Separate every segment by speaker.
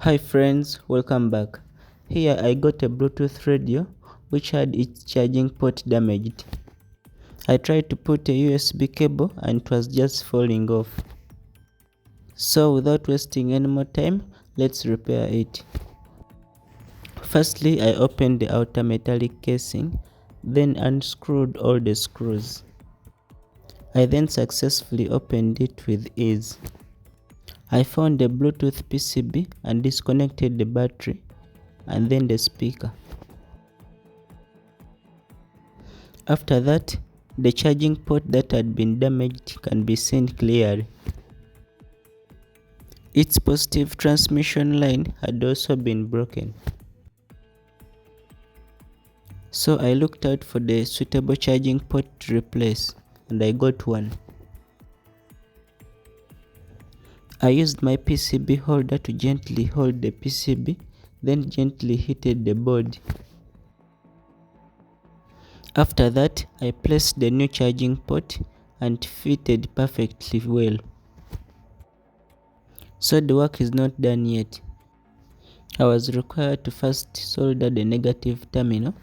Speaker 1: Hi friends, welcome back. Here I got a Bluetooth radio which had its charging port damaged. I tried to put a USB cable and it was just falling off. So without wasting any more time, let's repair it. Firstly, I opened the outer metallic casing, then unscrewed all the screws. I then successfully opened it with ease. I found the Bluetooth PCB and disconnected the battery and then the speaker. After that, the charging port that had been damaged can be seen clearly. Its positive transmission line had also been broken. So I looked out for the suitable charging port to replace, and I got one. I used my PCB holder to gently hold the PCB, then gently heated the board. After that, I placed the new charging port and fitted perfectly well. So the work is not done yet. I was required to first solder the negative terminal.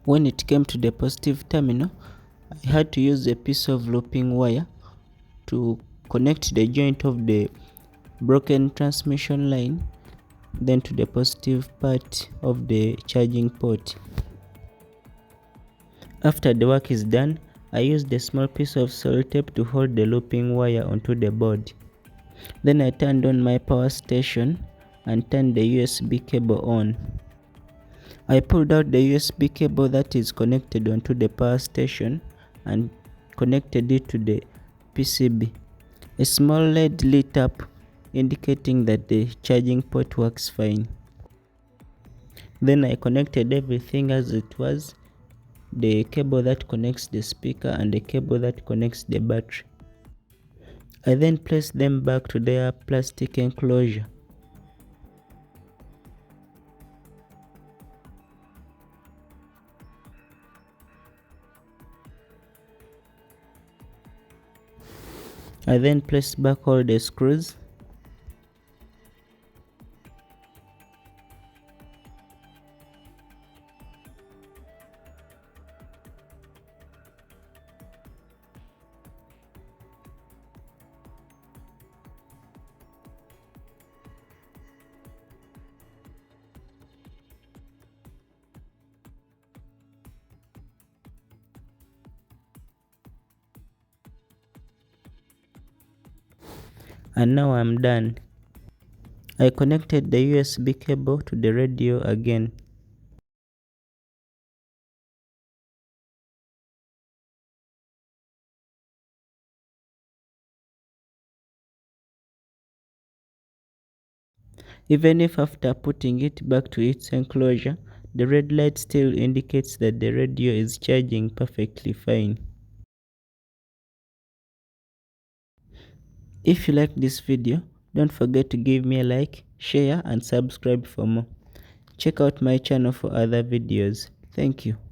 Speaker 1: When it came to the positive terminal, I had to use a piece of looping wire to connect the joint of the broken transmission line, then to the positive part of the charging port. After the work is done, I used a small piece of sellotape to hold the looping wire onto the board. Then I turned on my power station and turned the USB cable on. I pulled out the USB cable that is connected onto the power station and connected it to the PCB. A small LED lit up, indicating that the charging port works fine. Then I connected everything as it was, the cable that connects the speaker and the cable that connects the battery. I then placed them back to their plastic enclosure. I then placed back all the screws. And now I'm done. I connected the USB cable to the radio again. Even if after putting it back to its enclosure, the red light still indicates that the radio is charging perfectly fine. If you like this video, don't forget to give me a like, share and subscribe for more. Check out my channel for other videos. Thank you.